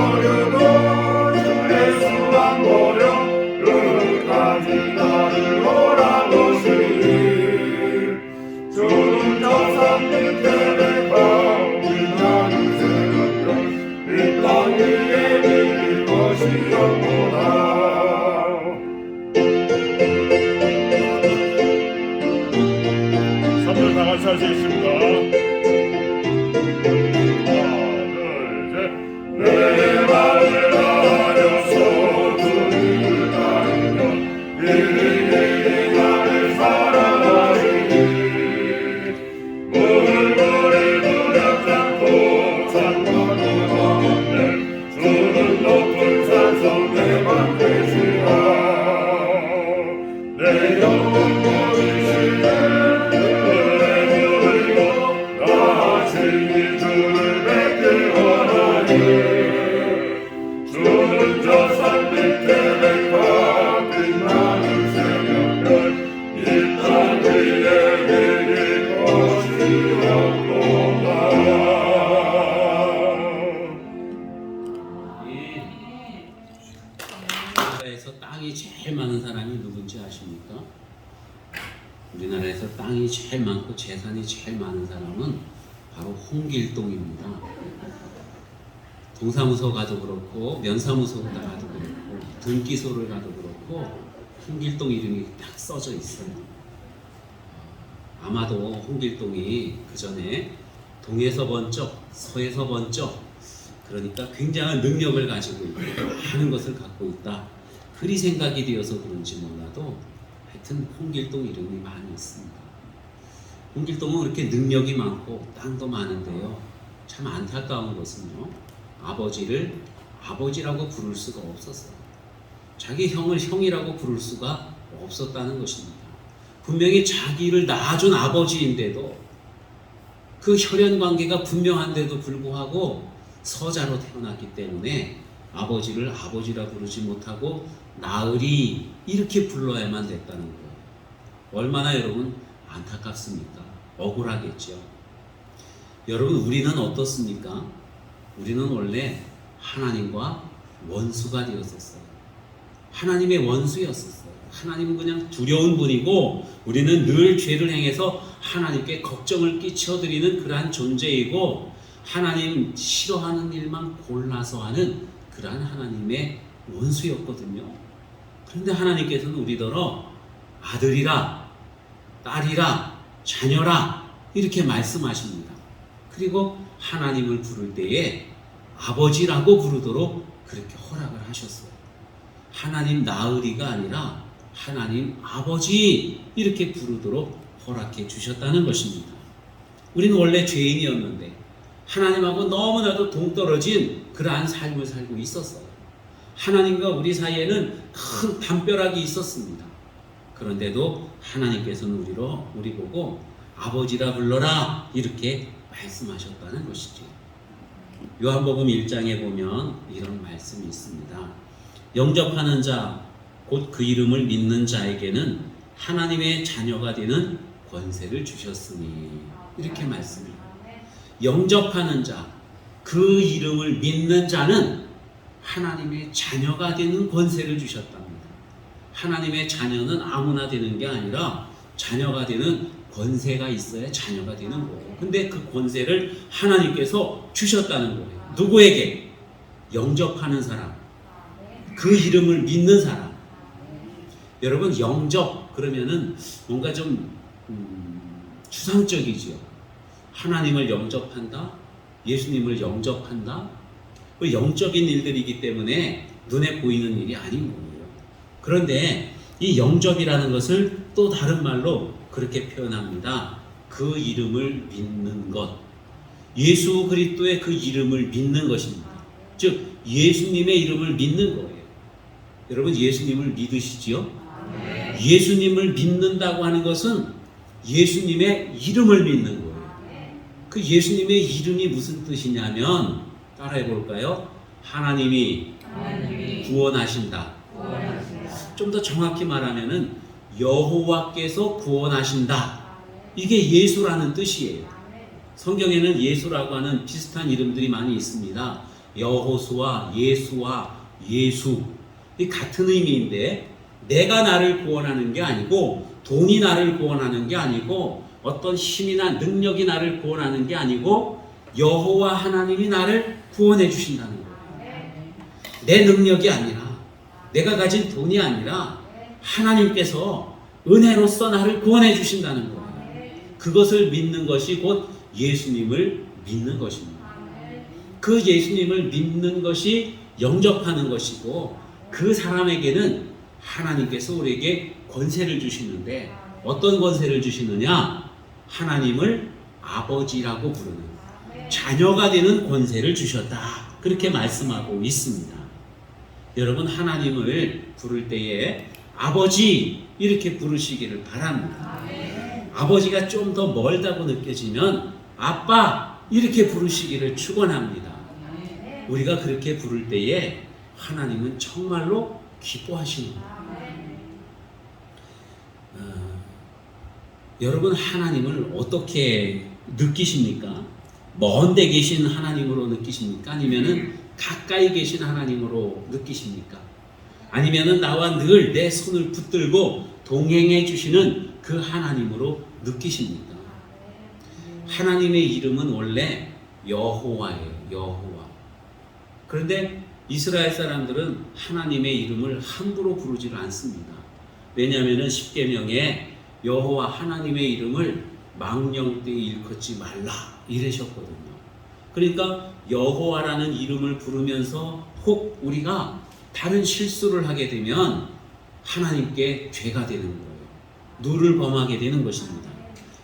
버려도 예수만 버려 끝까지 나를 오라보시니 주는 저 산 밑에 백방 빛나는 새벽별 이 땅 위에 믿을 것이 없구나. 선물 다 같이 할 수 있습니다. 내 맘을 아려서 주님을 따르면 일일이 나를 사랑하시니 물물이 두렵지 않고 산만도 없네 주는 높은 산성 내 맘 되시라 내 영혼 보이시네 내 물이고 나 친히 주를 뵙길 원하니 주는 저 산 밑에 백화 빛나는 새벽별 이 땅 위에 내릴 것이 없도다. 우리나라에서 땅이 제일 많은 사람이 누군지 아십니까? 우리나라에서 땅이 제일 많고 재산이 제일 많은 사람은 바로 홍길동입니다. 동사무소 가도 그렇고 면사무소 가도 그렇고 등기소를 가도 그렇고 홍길동 이름이 딱 써져 있어요. 아마도 홍길동이 그 전에 동에서 번쩍 서에서 번쩍 그러니까 굉장한 능력을 가지고 있고 많은 것을 갖고 있다 그리 생각이 되어서 그런지 몰라도 하여튼 홍길동 이름이 많이 있습니다. 홍길동은 그렇게 능력이 많고 땅도 많은데요 참 안타까운 것은요 아버지를 아버지라고 부를 수가 없었어요. 자기 형을 형이라고 부를 수가 없었다는 것입니다. 분명히 자기를 낳아준 아버지인데도 그 혈연 관계가 분명한데도 불구하고 서자로 태어났기 때문에 아버지를 아버지라 부르지 못하고 나으리 이렇게 불러야만 됐다는 거예요. 얼마나 여러분 안타깝습니까? 억울하겠죠. 여러분 우리는 어떻습니까? 우리는 원래 하나님과 원수가 되었었어요. 하나님의 원수였었어요. 하나님은 그냥 두려운 분이고 우리는 늘 죄를 행해서 하나님께 걱정을 끼쳐드리는 그러한 존재이고 하나님 싫어하는 일만 골라서 하는 그러한 하나님의 원수였거든요. 그런데 하나님께서는 우리더러 아들이라 딸이라 자녀라 이렇게 말씀하십니다. 그리고 하나님을 부를 때에 아버지라고 부르도록 그렇게 허락을 하셨어요. 하나님 나으리가 아니라 하나님 아버지 이렇게 부르도록 허락해 주셨다는 것입니다. 우리는 원래 죄인이었는데 하나님하고 너무나도 동떨어진 그러한 삶을 살고 있었어요. 하나님과 우리 사이에는 큰 담벼락이 있었습니다. 그런데도 하나님께서는 우리 보고 아버지라 불러라 이렇게 말씀하셨다는 것이죠. 요한복음 1장에 보면 이런 말씀이 있습니다. 영접하는 자, 곧 그 이름을 믿는 자에게는 하나님의 자녀가 되는 권세를 주셨으니 이렇게 말씀합니다. 영접하는 자, 그 이름을 믿는 자는 하나님의 자녀가 되는 권세를 주셨답니다. 하나님의 자녀는 아무나 되는 게 아니라 자녀가 되는 권세가 있어야 자녀가 되는 거예요. 근데 그 권세를 하나님께서 주셨다는 거예요. 누구에게? 영접하는 사람, 그 이름을 믿는 사람. 여러분 영접 그러면은 뭔가 좀 추상적이지요. 하나님을 영접한다, 예수님을 영접한다. 영적인 일들이기 때문에 눈에 보이는 일이 아닌 거예요. 그런데 이 영접이라는 것을 또 다른 말로 그렇게 표현합니다. 그 이름을 믿는 것. 예수 그리스도의 그 이름을 믿는 것입니다. 즉 예수님의 이름을 믿는 거예요. 여러분 예수님을 믿으시지요? 예수님을 믿는다고 하는 것은 예수님의 이름을 믿는 거예요. 그 예수님의 이름이 무슨 뜻이냐면 따라해 볼까요? 하나님이 구원하신다. 좀 더 정확히 말하면은 여호와께서 구원하신다. 이게 예수라는 뜻이에요. 성경에는 예수라고 하는 비슷한 이름들이 많이 있습니다. 여호수아, 예수와 예수 이 같은 의미인데 내가 나를 구원하는 게 아니고 돈이 나를 구원하는 게 아니고 어떤 힘이나 능력이 나를 구원하는 게 아니고 여호와 하나님이 나를 구원해 주신다는 거예요. 내 능력이 아니라 내가 가진 돈이 아니라 하나님께서 은혜로서 나를 구원해 주신다는 거예요. 그것을 믿는 것이 곧 예수님을 믿는 것입니다. 그 예수님을 믿는 것이 영접하는 것이고 그 사람에게는 하나님께서 우리에게 권세를 주시는데 어떤 권세를 주시느냐? 하나님을 아버지라고 부르는 자녀가 되는 권세를 주셨다. 그렇게 말씀하고 있습니다. 여러분 하나님을 부를 때에 아버지 이렇게 부르시기를 바랍니다. 아버지가 좀 더 멀다고 느껴지면 아빠 이렇게 부르시기를 축원합니다. 우리가 그렇게 부를 때에 하나님은 정말로 기뻐하시는 거예요. 여러분 하나님을 어떻게 느끼십니까? 먼 데 계신 하나님으로 느끼십니까? 아니면은 가까이 계신 하나님으로 느끼십니까? 아니면은 나와 늘 내 손을 붙들고 동행해 주시는 그 하나님으로 느끼십니까? 하나님의 이름은 원래 여호와예요. 여호와. 그런데 이스라엘 사람들은 하나님의 이름을 함부로 부르지를 않습니다. 왜냐하면 십계명에 여호와 하나님의 이름을 망령되이 일컫지 말라 이러셨거든요. 그러니까 여호와라는 이름을 부르면서 혹 우리가 다른 실수를 하게 되면 하나님께 죄가 되는 거예요. 누를 범하게 되는 것입니다.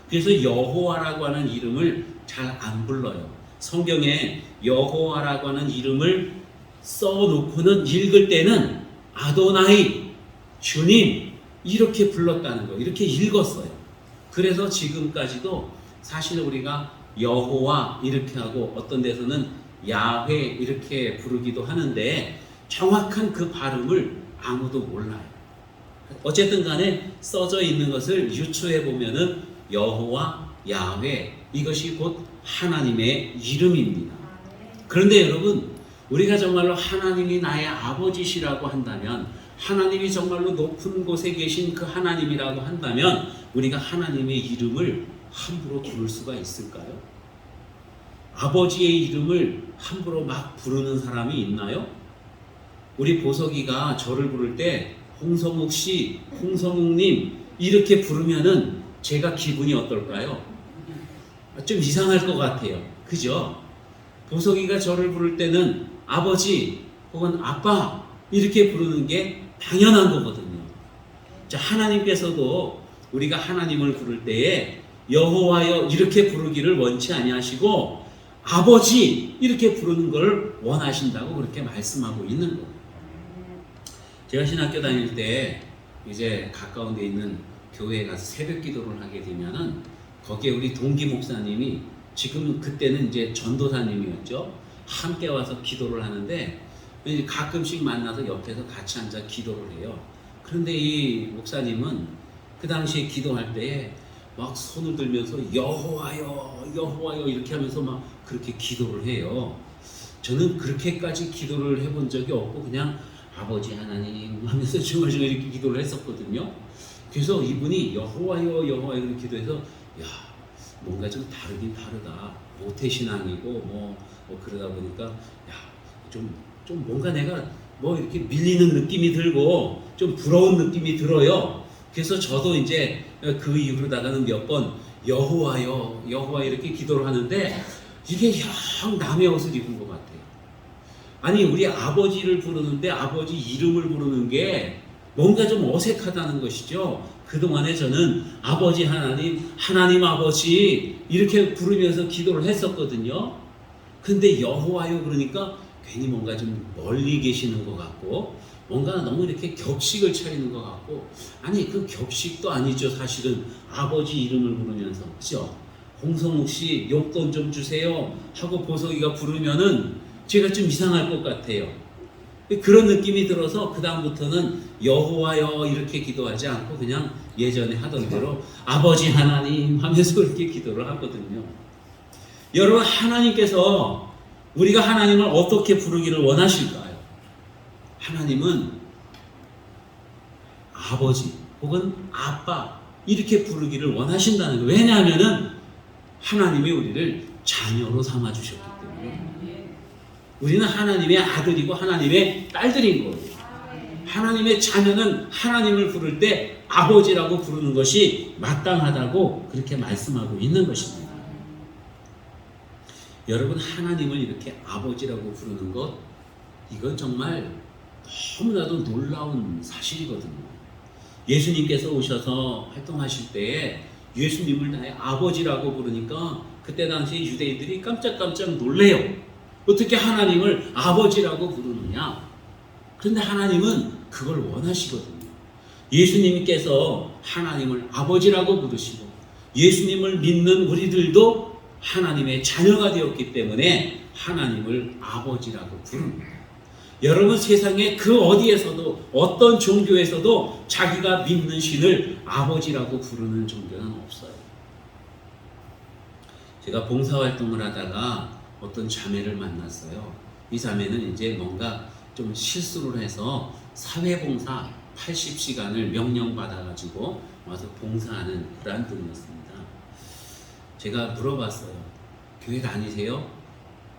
그래서 여호와라고 하는 이름을 잘 안 불러요. 성경에 여호와라고 하는 이름을 써놓고는 읽을 때는 아도나이, 주님 이렇게 불렀다는 거예요. 이렇게 읽었어요. 그래서 지금까지도 사실 우리가 여호와 이렇게 하고 어떤 데서는 야훼 이렇게 부르기도 하는데 정확한 그 발음을 아무도 몰라요. 어쨌든 간에 써져 있는 것을 유추해 보면은 여호와, 야훼 이것이 곧 하나님의 이름입니다. 그런데 여러분 우리가 정말로 하나님이 나의 아버지시라고 한다면 하나님이 정말로 높은 곳에 계신 그 하나님이라고 한다면 우리가 하나님의 이름을 함부로 부를 수가 있을까요? 아버지의 이름을 함부로 막 부르는 사람이 있나요? 우리 보석이가 저를 부를 때 홍성욱 씨, 홍성욱님 이렇게 부르면은 제가 기분이 어떨까요? 좀 이상할 것 같아요. 그죠? 보석이가 저를 부를 때는 아버지 혹은 아빠 이렇게 부르는 게 당연한 거거든요. 자, 하나님께서도 우리가 하나님을 부를 때에 여호와여 이렇게 부르기를 원치 아니하시고 아버지 이렇게 부르는 걸 원하신다고 그렇게 말씀하고 있는 거예요. 제가 신학교 다닐 때 이제 가까운 데 있는 교회에 가서 새벽 기도를 하게 되면은 거기에 우리 동기 목사님이 지금 그때는 이제 전도사님이었죠. 함께 와서 기도를 하는데 가끔씩 만나서 옆에서 같이 앉아 기도를 해요. 그런데 이 목사님은 그 당시에 기도할 때에 막 손을 들면서 여호와여 여호와여 이렇게 하면서 막 그렇게 기도를 해요. 저는 그렇게까지 기도를 해본 적이 없고 그냥 아버지 하나님 하면서 중얼중얼 이렇게 기도를 했었거든요. 그래서 이분이 여호와여 여호와여 이렇게 기도해서 야 뭔가 좀 다르긴 다르다. 모태신앙이고 뭐 그러다 보니까 야 좀 뭔가 내가 뭐 이렇게 밀리는 느낌이 들고 좀 부러운 느낌이 들어요. 그래서 저도 이제 그 이후로다가는 몇 번 여호와여 여호와 이렇게 기도를 하는데 이게 영 남의 옷을 입은 것 같아요. 아니 우리 아버지를 부르는데 아버지 이름을 부르는 게 뭔가 좀 어색하다는 것이죠. 그동안에 저는 아버지 하나님, 하나님 아버지 이렇게 부르면서 기도를 했었거든요. 근데 여호와여 그러니까 괜히 뭔가 좀 멀리 계시는 것 같고 뭔가 너무 이렇게 격식을 차리는 것 같고 아니 그 격식도 아니죠. 사실은 아버지 이름을 부르면서 그죠? 홍성욱 씨 용돈 좀 주세요 하고 보석이가 부르면은 제가 좀 이상할 것 같아요. 그런 느낌이 들어서 그 다음부터는 여호와여 이렇게 기도하지 않고 그냥 예전에 하던 대로 아버지 하나님 하면서 이렇게 기도를 하거든요. 여러분 하나님께서 우리가 하나님을 어떻게 부르기를 원하실까요? 하나님은 아버지 혹은 아빠 이렇게 부르기를 원하신다는 거예요. 왜냐하면 하나님이 우리를 자녀로 삼아주셨기 때문에 우리는 하나님의 아들이고 하나님의 딸들인 거예요. 하나님의 자녀는 하나님을 부를 때 아버지라고 부르는 것이 마땅하다고 그렇게 말씀하고 있는 것입니다. 여러분, 하나님을 이렇게 아버지라고 부르는 것, 이건 정말 너무나도 놀라운 사실이거든요. 예수님께서 오셔서 활동하실 때에 예수님을 나의 아버지라고 부르니까 그때 당시 유대인들이 깜짝깜짝 놀래요. 어떻게 하나님을 아버지라고 부르느냐? 그런데 하나님은 그걸 원하시거든요. 예수님께서 하나님을 아버지라고 부르시고 예수님을 믿는 우리들도 하나님의 자녀가 되었기 때문에 하나님을 아버지라고 부릅니다. 여러분, 세상에 그 어디에서도 어떤 종교에서도 자기가 믿는 신을 아버지라고 부르는 종교는 없어요. 제가 봉사활동을 하다가 어떤 자매를 만났어요. 이 자매는 이제 뭔가 좀 실수를 해서 사회봉사 80시간을 명령받아가지고 와서 봉사하는 그런 분이었습니다. 제가 물어봤어요. 교회 다니세요?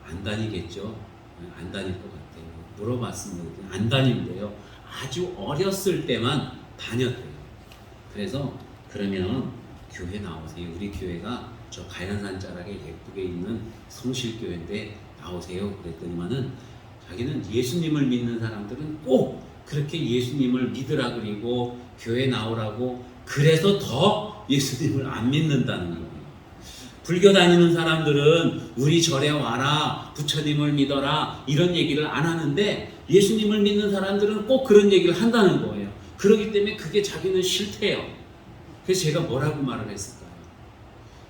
안 다니겠죠? 안 다닐 것 같아요. 물어봤습니다. 안 다닌대요. 아주 어렸을 때만 다녔대요. 그래서 그러면 교회 나오세요. 우리 교회가 저 가연산 자락에 예쁘게 있는 성실교회인데 나오세요. 그랬더니만은 자기는 예수님을 믿는 사람들은 꼭 그렇게 예수님을 믿으라 그리고 교회 나오라고 그래서 더 예수님을 안 믿는다는 거예요. 불교 다니는 사람들은 우리 절에 와라, 부처님을 믿어라 이런 얘기를 안 하는데 예수님을 믿는 사람들은 꼭 그런 얘기를 한다는 거예요. 그렇기 때문에 그게 자기는 싫대요. 그래서 제가 뭐라고 말을 했을까요?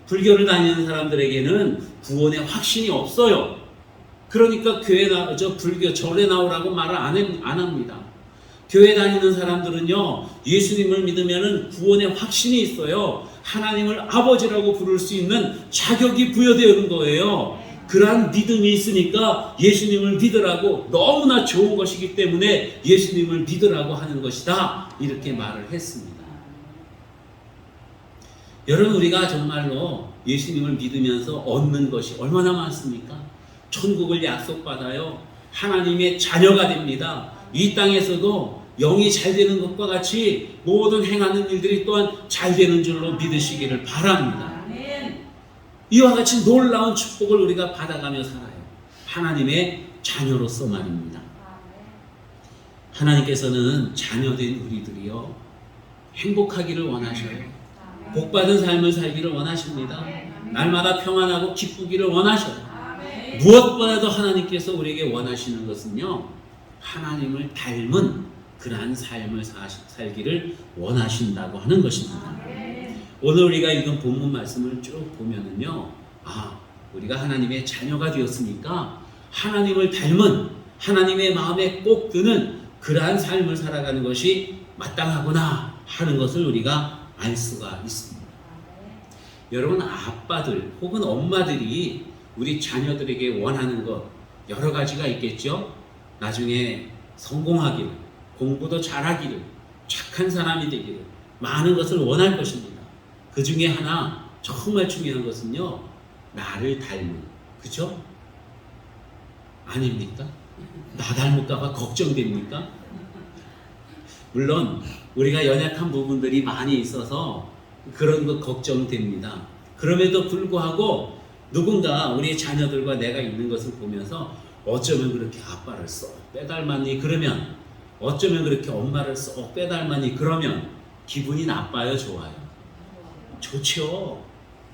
불교를 다니는 사람들에게는 구원의 확신이 없어요. 그러니까 불교 절에 나오라고 말을 안 합니다. 교회 다니는 사람들은요, 예수님을 믿으면 구원의 확신이 있어요. 하나님을 아버지라고 부를 수 있는 자격이 부여되는 거예요. 그러한 믿음이 있으니까 예수님을 믿으라고, 너무나 좋은 것이기 때문에 예수님을 믿으라고 하는 것이다. 이렇게 말을 했습니다. 여러분, 우리가 정말로 예수님을 믿으면서 얻는 것이 얼마나 많습니까? 천국을 약속받아요. 하나님의 자녀가 됩니다. 이 땅에서도 영이 잘 되는 것과 같이 모든 행하는 일들이 또한 잘 되는 줄로 믿으시기를 바랍니다. 이와 같이 놀라운 축복을 우리가 받아가며 살아요. 하나님의 자녀로서 말입니다. 하나님께서는 자녀된 우리들이요, 행복하기를 원하셔요. 복받은 삶을 살기를 원하십니다. 날마다 평안하고 기쁘기를 원하셔요. 무엇보다도 하나님께서 우리에게 원하시는 것은요, 하나님을 닮은 그러한 삶을 살기를 원하신다고 하는 것입니다. 오늘 우리가 읽은 본문 말씀을 쭉 보면은요, 우리가 하나님의 자녀가 되었으니까 하나님을 닮은, 하나님의 마음에 꼭 드는 그러한 삶을 살아가는 것이 마땅하구나 하는 것을 우리가 알 수가 있습니다. 여러분, 아빠들 혹은 엄마들이 우리 자녀들에게 원하는 것 여러 가지가 있겠죠. 나중에 성공하기를, 공부도 잘하기를, 착한 사람이 되기를, 많은 것을 원할 것입니다. 그 중에 하나 정말 중요한 것은요, 나를 닮은, 그죠? 아닙니까? 나 닮을까봐 걱정됩니까? 물론 우리가 연약한 부분들이 많이 있어서 그런 것 걱정됩니다. 그럼에도 불구하고 누군가 우리 자녀들과 내가 있는 것을 보면서 어쩌면 그렇게 아빠를 쏙 빼닮았니? 그러면 어쩌면 그렇게 엄마를 쏙 빼닮았니? 그러면 기분이 나빠요? 좋아요? 좋죠.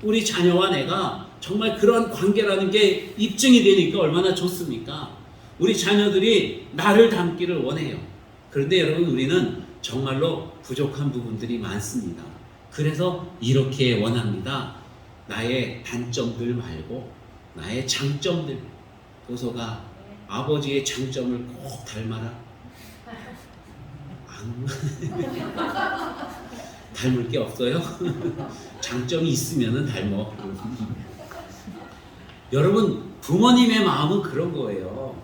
우리 자녀와 내가 정말 그런 관계라는 게 입증이 되니까 얼마나 좋습니까? 우리 자녀들이 나를 닮기를 원해요. 그런데 여러분, 우리는 정말로 부족한 부분들이 많습니다. 그래서 이렇게 원합니다. 나의 단점들 말고 나의 장점들, 보소가 아버지의 장점을 꼭 닮아라. 닮을 게 없어요? 장점이 있으면 닮어. 여러분, 부모님의 마음은 그런 거예요.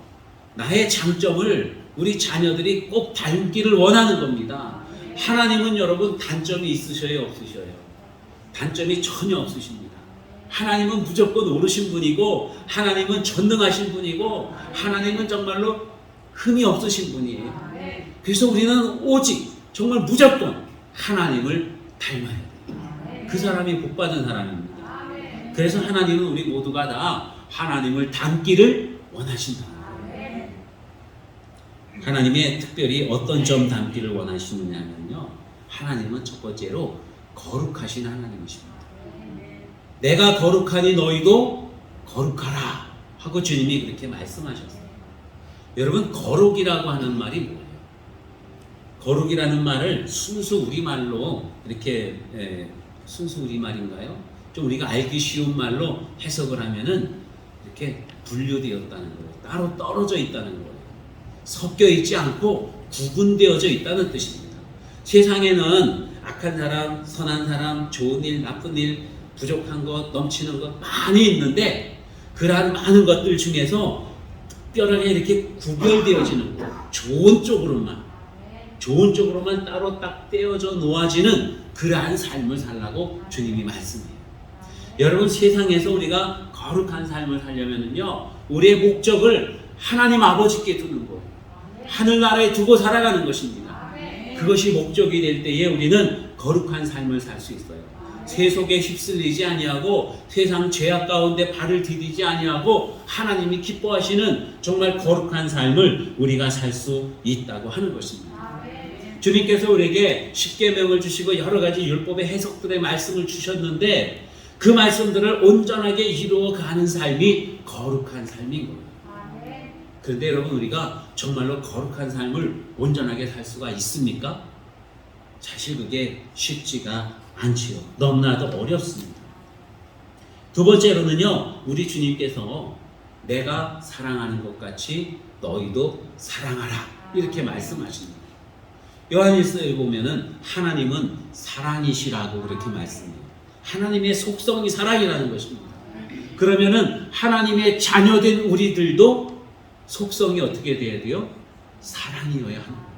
나의 장점을 우리 자녀들이 꼭 닮기를 원하는 겁니다. 하나님은 여러분 단점이 있으셔요, 없으셔요? 단점이 전혀 없으십니다. 하나님은 무조건 옳으신 분이고, 하나님은 전능하신 분이고, 하나님은 정말로 흠이 없으신 분이에요. 그래서 우리는 오직 정말 무조건 하나님을 닮아야 돼요. 그 사람이 복받은 사람입니다. 그래서 하나님은 우리 모두가 다 하나님을 닮기를 원하신다. 하나님의 특별히 어떤 점 닮기를 원하시느냐면요, 하나님은 첫 번째로 거룩하신 하나님이십니다. 내가 거룩하니 너희도 거룩하라 하고 주님이 그렇게 말씀하셨어요. 여러분, 거룩이라고 하는 말이 뭐예요? 거룩이라는 말을 순수 우리말로 이렇게 순수 우리말인가요? 좀 우리가 알기 쉬운 말로 해석을 하면은 이렇게 분류되었다는 거예요. 따로 떨어져 있다는 거예요. 섞여 있지 않고 구분되어져 있다는 뜻입니다. 세상에는 악한 사람, 선한 사람, 좋은 일, 나쁜 일, 부족한 것, 넘치는 것 많이 있는데, 그러한 많은 것들 중에서 특별하게 이렇게 구별되어지는 것, 좋은 쪽으로만 따로 딱 떼어져 놓아지는 그러한 삶을 살라고 주님이 말씀해요. 여러분, 세상에서 우리가 거룩한 삶을 살려면요, 우리의 목적을 하나님 아버지께 두는 거예요. 하늘나라에 두고 살아가는 것입니다. 그것이 목적이 될 때에 우리는 거룩한 삶을 살 수 있어요. 세속에 휩쓸리지 아니하고 세상 죄악 가운데 발을 디디지 아니하고 하나님이 기뻐하시는 정말 거룩한 삶을 우리가 살 수 있다고 하는 것입니다. 주님께서 우리에게 십계명을 주시고 여러 가지 율법의 해석들의 말씀을 주셨는데, 그 말씀들을 온전하게 이루어 가는 삶이 거룩한 삶인 거예요. 그런데 여러분, 우리가 정말로 거룩한 삶을 온전하게 살 수가 있습니까? 사실 그게 쉽지가 않지요. 너무나도 어렵습니다. 두 번째로는요, 우리 주님께서 내가 사랑하는 것 같이 너희도 사랑하라 이렇게 말씀하십니다. 요한일서에 보면은 하나님은 사랑이시라고 그렇게 말씀해요. 하나님의 속성이 사랑이라는 것입니다. 그러면은 하나님의 자녀된 우리들도 속성이 어떻게 돼야 돼요? 사랑이어야 하는 거예요.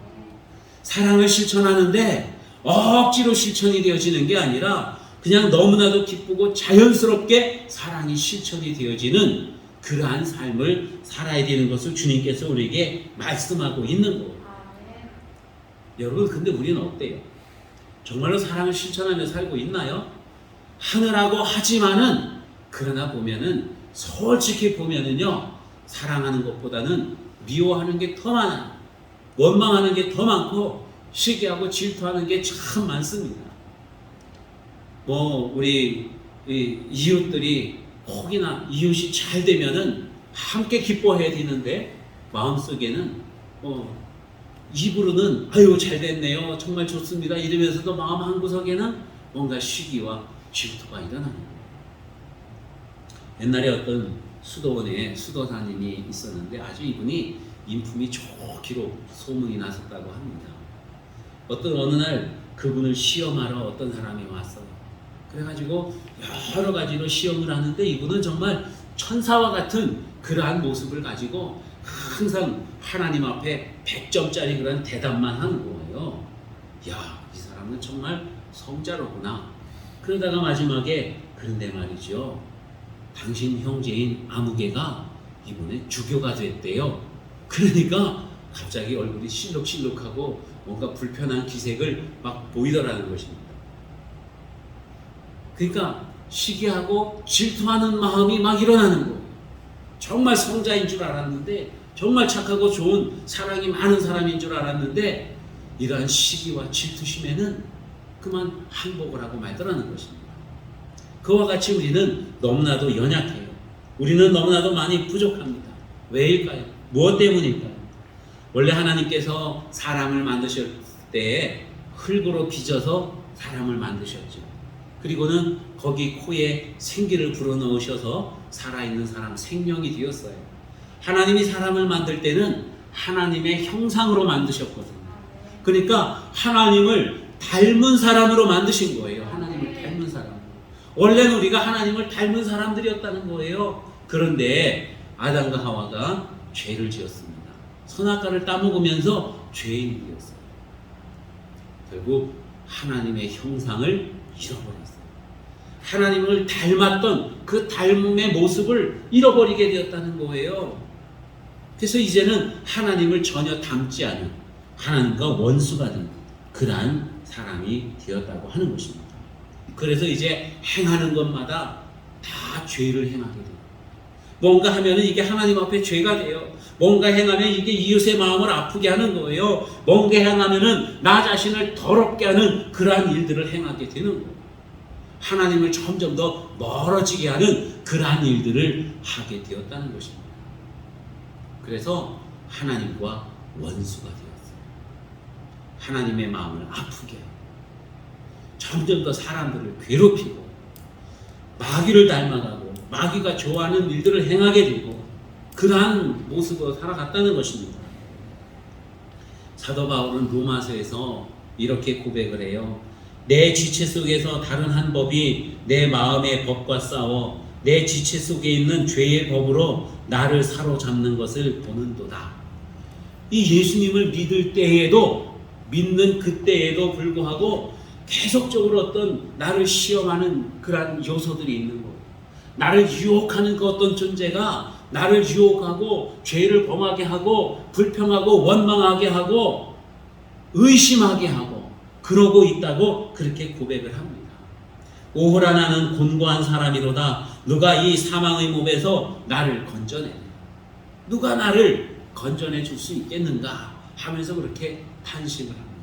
사랑을 실천하는데 억지로 실천이 되어지는 게 아니라 그냥 너무나도 기쁘고 자연스럽게 사랑이 실천이 되어지는 그러한 삶을 살아야 되는 것을 주님께서 우리에게 말씀하고 있는 거예요. 여러분, 근데 우리는 어때요? 정말로 사랑을 실천하며 살고 있나요? 하느라고 하지만은, 그러나 보면은, 솔직히 보면은요, 사랑하는 것보다는 미워하는 게 더 많아요. 원망하는 게 더 많고 시기하고 질투하는 게 참 많습니다. 우리 이웃들이 혹이나 이웃이 잘 되면은 함께 기뻐해야 되는데, 마음속에는 입으로는 아유 잘 됐네요, 정말 좋습니다 이러면서도 마음 한구석에는 뭔가 시기와 질투가 일어나는 거예요. 옛날에 어떤 수도원에 수도사님이 있었는데, 아주 이분이 인품이 좋기로 소문이 났었다고 합니다. 어느 날 그분을 시험하러 어떤 사람이 왔어요. 그래가지고 여러 가지로 시험을 하는데, 이분은 정말 천사와 같은 그러한 모습을 가지고 항상 하나님 앞에 100점짜리 그런 대답만 하는 거예요. 야, 이 사람은 정말 성자로구나. 그러다가 마지막에, 그런데 말이죠, 당신 형제인 아무개가 이번에 주교가 됐대요. 그러니까 갑자기 얼굴이 실룩실룩하고 뭔가 불편한 기색을 막 보이더라는 것입니다. 그러니까 시기하고 질투하는 마음이 막 일어나는 거예요. 정말 성자인 줄 알았는데, 정말 착하고 좋은 사랑이 많은 사람인 줄 알았는데, 이러한 시기와 질투심에는 그만 항복을 하고 말더라는 것입니다. 그와 같이 우리는 너무나도 연약해요. 우리는 너무나도 많이 부족합니다. 왜일까요? 무엇 때문일까요? 원래 하나님께서 사람을 만드실 때 흙으로 빚어서 사람을 만드셨죠. 그리고는 거기 코에 생기를 불어넣으셔서 살아있는 사람, 생명이 되었어요. 하나님이 사람을 만들 때는 하나님의 형상으로 만드셨거든요. 그러니까 하나님을 닮은 사람으로 만드신 거예요. 하나님을 닮은 사람. 원래는 우리가 하나님을 닮은 사람들이었다는 거예요. 그런데 아담과 하와가 죄를 지었습니다. 선악과를 따먹으면서 죄인이 되었어요. 결국 하나님의 형상을 잃어버렸어요. 하나님을 닮았던 그 닮음의 모습을 잃어버리게 되었다는 거예요. 그래서 이제는 하나님을 전혀 닮지 않은, 하나님과 원수가 된 그러한 사람이 되었다고 하는 것입니다. 그래서 이제 행하는 것마다 다 죄를 행하게 돼요. 뭔가 하면은 이게 하나님 앞에 죄가 돼요. 뭔가 행하면 이게 이웃의 마음을 아프게 하는 거예요. 뭔가 행하면은 나 자신을 더럽게 하는 그러한 일들을 행하게 되는 거예요. 하나님을 점점 더 멀어지게 하는 그러한 일들을 하게 되었다는 것입니다. 그래서 하나님과 원수가 되었어요. 하나님의 마음을 아프게 하고 점점 더 사람들을 괴롭히고 마귀를 닮아가고 마귀가 좋아하는 일들을 행하게 되고 그러한 모습으로 살아갔다는 것입니다. 사도 바울은 로마서에서 이렇게 고백을 해요. 내 지체 속에서 다른 한 법이 내 마음의 법과 싸워 내 지체 속에 있는 죄의 법으로 나를 사로잡는 것을 보는도다. 이 예수님을 믿는 그때에도 불구하고 계속적으로 어떤 나를 시험하는 그러한 요소들이 있는 거예요. 나를 유혹하는 그 어떤 존재가 나를 유혹하고 죄를 범하게 하고 불평하고 원망하게 하고 의심하게 하고 그러고 있다고 그렇게 고백을 합니다. 오호라 나는 곤고한 사람이로다. 누가 이 사망의 몸에서 나를 건져내냐. 누가 나를 건져내 줄 수 있겠는가 하면서 그렇게 탄식을 합니다.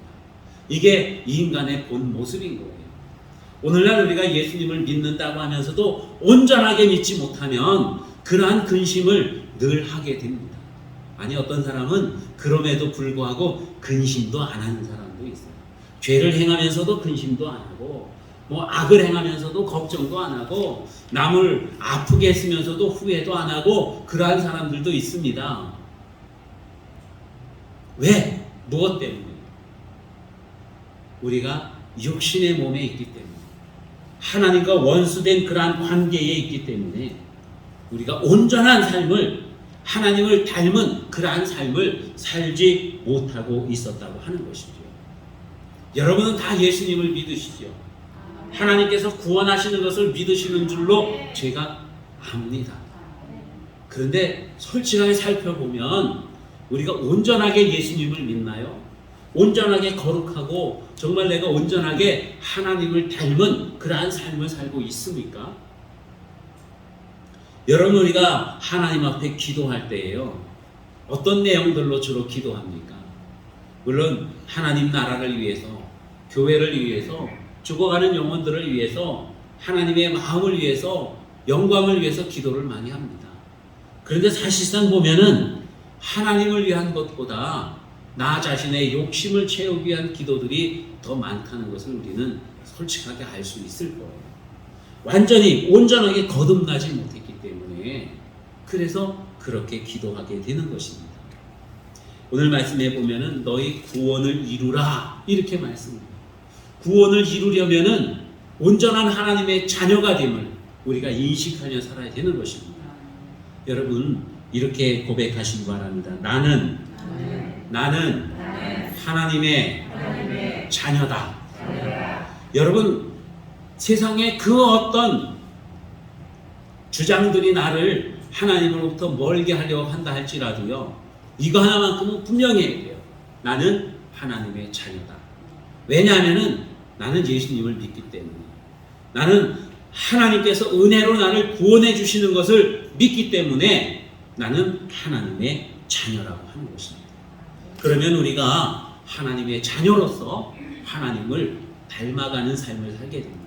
이게 이 인간의 본 모습인 거예요. 오늘날 우리가 예수님을 믿는다고 하면서도 온전하게 믿지 못하면 그러한 근심을 늘 하게 됩니다. 아니 어떤 사람은 그럼에도 불구하고 근심도 안 하는 사람도 있어요. 죄를 행하면서도 근심도 안 하고 악을 행하면서도 걱정도 안 하고 남을 아프게 했으면서도 후회도 안 하고 그러한 사람들도 있습니다. 왜? 무엇 때문에? 우리가 육신의 몸에 있기 때문에 하나님과 원수된 그러한 관계에 있기 때문에 우리가 온전한 삶을 하나님을 닮은 그러한 삶을 살지 못하고 있었다고 하는 것이죠. 여러분은 다 예수님을 믿으시죠. 하나님께서 구원하시는 것을 믿으시는 줄로 제가 압니다. 그런데 솔직하게 살펴보면 우리가 온전하게 예수님을 믿나요? 온전하게 거룩하고 정말 내가 온전하게 하나님을 닮은 그러한 삶을 살고 있습니까? 여러분 우리가 하나님 앞에 기도할 때에요. 어떤 내용들로 주로 기도합니까? 물론 하나님 나라를 위해서, 교회를 위해서, 죽어가는 영혼들을 위해서, 하나님의 마음을 위해서, 영광을 위해서 기도를 많이 합니다. 그런데 사실상 보면은 하나님을 위한 것보다 나 자신의 욕심을 채우기 위한 기도들이 더 많다는 것을 우리는 솔직하게 알 수 있을 거예요. 완전히 온전하게 거듭나지 못했기 때문에 그래서 그렇게 기도하게 되는 것입니다. 오늘 말씀에 보면은 너희 구원을 이루라 이렇게 말씀합니다. 구원을 이루려면은 온전한 하나님의 자녀가 됨을 우리가 인식하며 살아야 되는 것입니다. 여러분 이렇게 고백하시기 바랍니다. 나는 하나님의 자녀다. 여러분 세상에 그 어떤 주장들이 나를 하나님으로부터 멀게 하려고 한다 할지라도요, 이거 하나만큼은 분명히 해야 돼요. 나는 하나님의 자녀다. 왜냐하면은 나는 예수님을 믿기 때문에, 나는 하나님께서 은혜로 나를 구원해 주시는 것을 믿기 때문에 나는 하나님의 자녀라고 하는 것입니다. 그러면 우리가 하나님의 자녀로서 하나님을 닮아가는 삶을 살게 됩니다.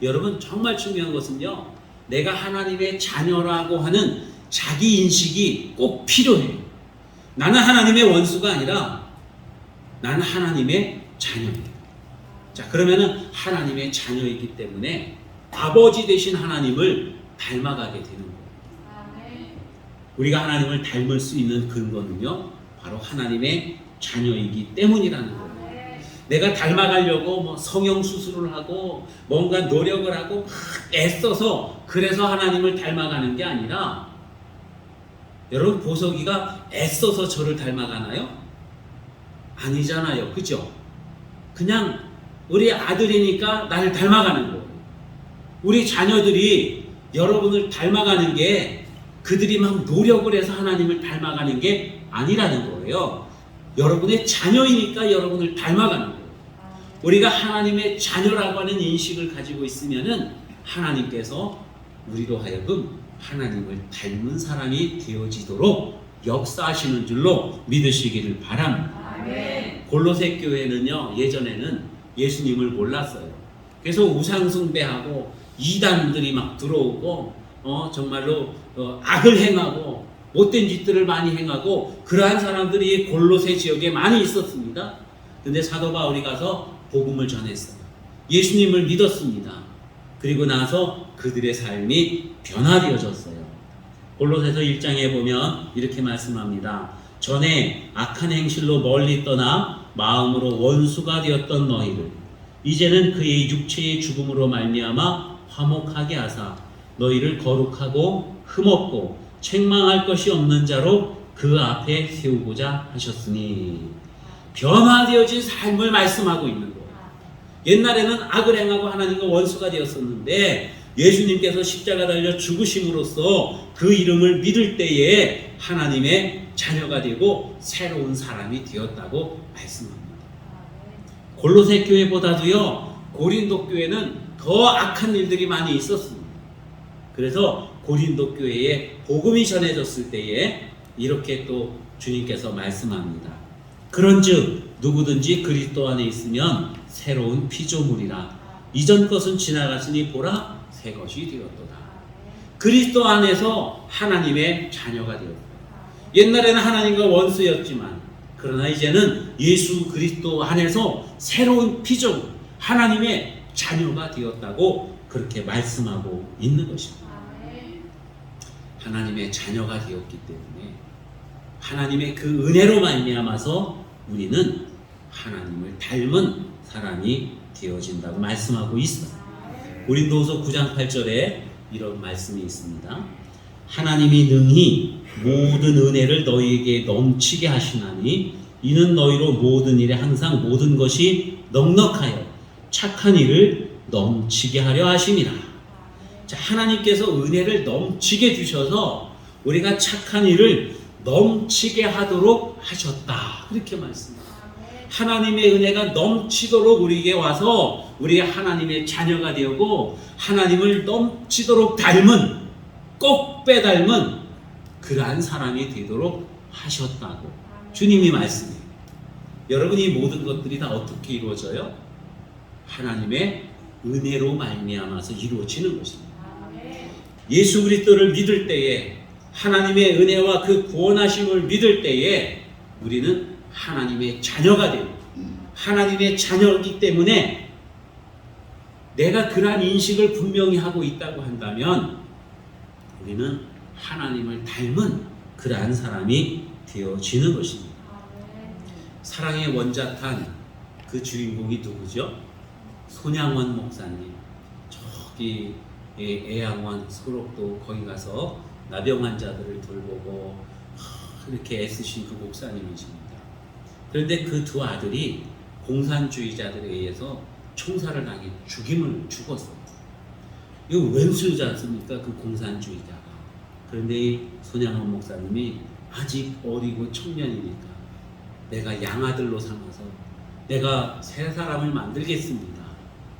여러분 정말 중요한 것은요, 내가 하나님의 자녀라고 하는 자기 인식이 꼭 필요해요. 나는 하나님의 원수가 아니라 나는 하나님의 자녀입니다. 자, 그러면은 하나님의 자녀이기 때문에 아버지 되신 하나님을 닮아가게 되는 거예요. 우리가 하나님을 닮을 수 있는 근거는요, 바로 하나님의 자녀이기 때문이라는 거예요. 내가 닮아가려고 뭐 성형 수술을 하고 뭔가 노력을 하고 막 애써서 그래서 하나님을 닮아가는 게 아니라, 여러분 보석이가 애써서 저를 닮아가나요? 아니잖아요. 그죠? 그냥 우리 아들이니까 나를 닮아가는 거예요. 우리 자녀들이 여러분을 닮아가는 게 그들이 막 노력을 해서 하나님을 닮아가는 게 아니라는 거예요. 여러분의 자녀이니까 여러분을 닮아가는 거예요. 우리가 하나님의 자녀라고 하는 인식을 가지고 있으면은 하나님께서 우리로 하여금 하나님을 닮은 사람이 되어지도록 역사하시는 줄로 믿으시기를 바랍니다. 아멘. 골로새 교회는요, 예전에는 예수님을 몰랐어요. 그래서 우상숭배하고 이단들이 막 들어오고 정말로 악을 행하고 못된 짓들을 많이 행하고 그러한 사람들이 골로새 지역에 많이 있었습니다. 근데 사도 바울이 가서 복음을 전했어요. 예수님을 믿었습니다. 그리고 나서 그들의 삶이 변화되어졌어요. 골로새서 1장에 보면 이렇게 말씀합니다. 전에 악한 행실로 멀리 떠나 마음으로 원수가 되었던 너희를 이제는 그의 육체의 죽음으로 말미암아 화목하게 하사 너희를 거룩하고 흠없고 책망할 것이 없는 자로 그 앞에 세우고자 하셨으니, 변화되어진 삶을 말씀하고 있는 거예요. 옛날에는 악을 행하고 하나님과 원수가 되었었는데 예수님께서 십자가 달려 죽으심으로써 그 이름을 믿을 때에 하나님의 자녀가 되고 새로운 사람이 되었다고 말씀합니다. 골로새 교회보다도요, 고린도 교회는 더 악한 일들이 많이 있었습니다. 그래서 고린도 교회에 복음이 전해졌을 때에 이렇게 또 주님께서 말씀합니다. 그런즉 누구든지 그리스도 안에 있으면 새로운 피조물이라 이전 것은 지나갔으니 보라 새 것이 되었도다. 그리스도 안에서 하나님의 자녀가 되었다. 옛날에는 하나님과 원수였지만 그러나 이제는 예수 그리스도 안에서 새로운 피조물, 하나님의 자녀가 되었다고 그렇게 말씀하고 있는 것입니다. 하나님의 자녀가 되었기 때문에 하나님의 그 은혜로 말미암아서 우리는 하나님을 닮은 사람이 되어진다고 말씀하고 있어요. 고린도후서 9장 8절에 이런 말씀이 있습니다. 하나님이 능히 모든 은혜를 너희에게 넘치게 하시나니 이는 너희로 모든 일에 항상 모든 것이 넉넉하여 착한 일을 넘치게 하려 하심이라. 자, 하나님께서 은혜를 넘치게 주셔서 우리가 착한 일을 넘치게 하도록 하셨다. 그렇게 말씀합니다. 하나님의 은혜가 넘치도록 우리에게 와서 우리가 하나님의 자녀가 되고 하나님을 넘치도록 닮은, 꼭 빼닮은 그러한 사람이 되도록 하셨다고 주님이 말씀해요. 여러분, 이 모든 것들이 다 어떻게 이루어져요? 하나님의 은혜로 말미암아서 이루어지는 것입니다. 예수 그리스도를 믿을 때에, 하나님의 은혜와 그 구원하심을 믿을 때에 우리는 하나님의 자녀가 되고, 하나님의 자녀이기 때문에 내가 그러한 인식을 분명히 하고 있다고 한다면 우리는 하나님을 닮은 그러한 사람이 되어지는 것입니다. 사랑의 원자탄 그 주인공이 누구죠? 손양원 목사님. 저기 애양원 소록도 거기 가서 나병 환자들을 돌보고 이렇게 애쓰신 그 목사님이십니다. 그런데 그 두 아들이 공산주의자들에 의해서 총살을 당해 죽었어요. 이거 왼수지 않습니까? 그 공산주의자가. 그런데 이 손양원 목사님이 아직 어리고 청년이니까 내가 양아들로 삼아서 내가 새 사람을 만들겠습니다.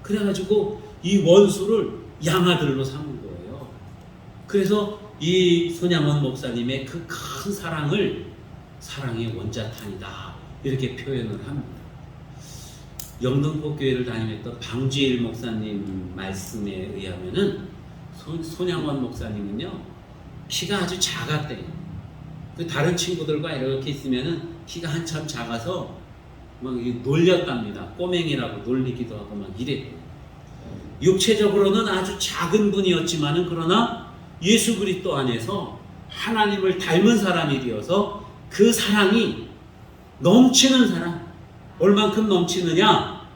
그래가지고 이 원수를 양아들로 삼은 거예요. 그래서 이 손양원 목사님의 그 큰 사랑을 사랑의 원자탄이다 이렇게 표현을 합니다. 영등포 교회를 다니던 방지일 목사님 말씀에 의하면은 손양원 목사님은요 키가 아주 작았대요. 그 다른 친구들과 이렇게 있으면은 키가 한참 작아서 막 놀렸답니다. 꼬맹이라고 놀리기도 하고 막 이랬대요. 육체적으로는 아주 작은 분이었지만은 그러나 예수 그리스도 안에서 하나님을 닮은 사람이 되어서 그 사랑이 넘치는 사람, 얼만큼 넘치느냐?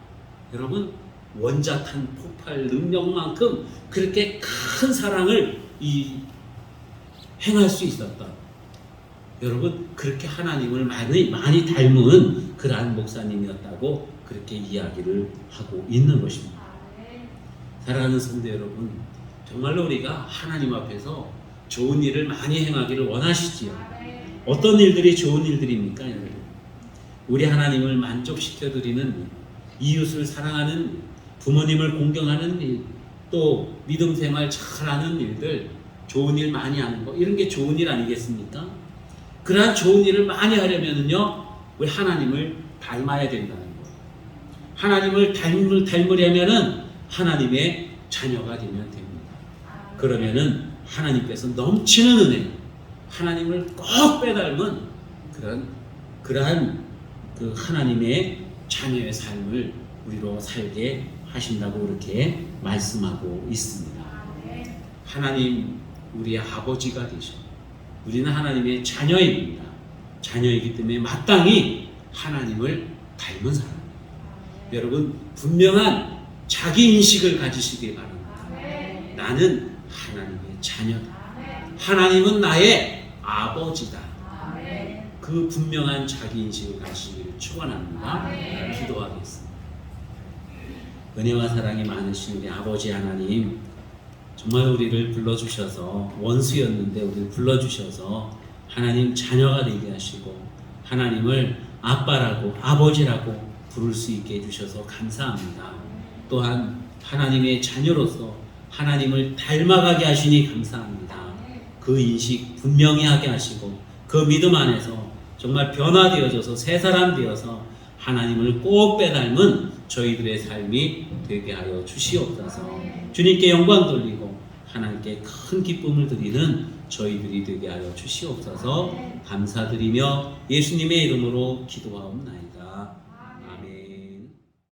여러분, 원자탄 폭발 능력만큼 그렇게 큰 사랑을 행할 수 있었다. 여러분, 그렇게 하나님을 많이 닮은 그러한 목사님이었다고 그렇게 이야기를 하고 있는 것입니다. 사랑하는 성도 여러분, 정말로 우리가 하나님 앞에서 좋은 일을 많이 행하기를 원하시지요. 어떤 일들이 좋은 일들입니까, 여러분? 우리 하나님을 만족시켜드리는 일, 이웃을 사랑하는 일, 부모님을 공경하는 일, 또 믿음 생활 잘하는 일들, 좋은 일 많이 하는 거, 이런 게 좋은 일 아니겠습니까? 그러한 좋은 일을 많이 하려면은요, 우리 하나님을 닮아야 된다는 거예요. 하나님을 닮으려면은 하나님의 자녀가 되면 됩니다. 그러면은 하나님께서 넘치는 은혜, 하나님을 꼭 빼닮은 그러한 그 하나님의 자녀의 삶을 우리로 살게 하신다고 그렇게 말씀하고 있습니다. 하나님, 우리의 아버지가 되셔. 우리는 하나님의 자녀입니다. 자녀이기 때문에 마땅히 하나님을 닮은 사람입니다. 여러분, 분명한 자기 인식을 가지시기 바랍니다. 나는 하나님의 자녀다. 하나님은 나의 아버지다. 그 분명한 자기 인식을 가지시기를 축원합니다. 기도하겠습니다. 은혜와 사랑이 많으신 우리 아버지 하나님, 정말 우리를 불러주셔서, 원수였는데 우리를 불러주셔서 하나님 자녀가 되게 하시고 하나님을 아빠라고 아버지라고 부를 수 있게 해주셔서 감사합니다. 또한 하나님의 자녀로서 하나님을 닮아가게 하시니 감사합니다. 그 인식 분명히 하게 하시고 그 믿음 안에서 정말 변화되어져서 새 사람 되어서 하나님을 꼭 빼닮은 저희들의 삶이 되게 하여 주시옵소서. 주님께 영광 돌리고 하나님께 큰 기쁨을 드리는 저희들이 되게 하여 주시옵소서. 감사드리며 예수님의 이름으로 기도하옵나이다.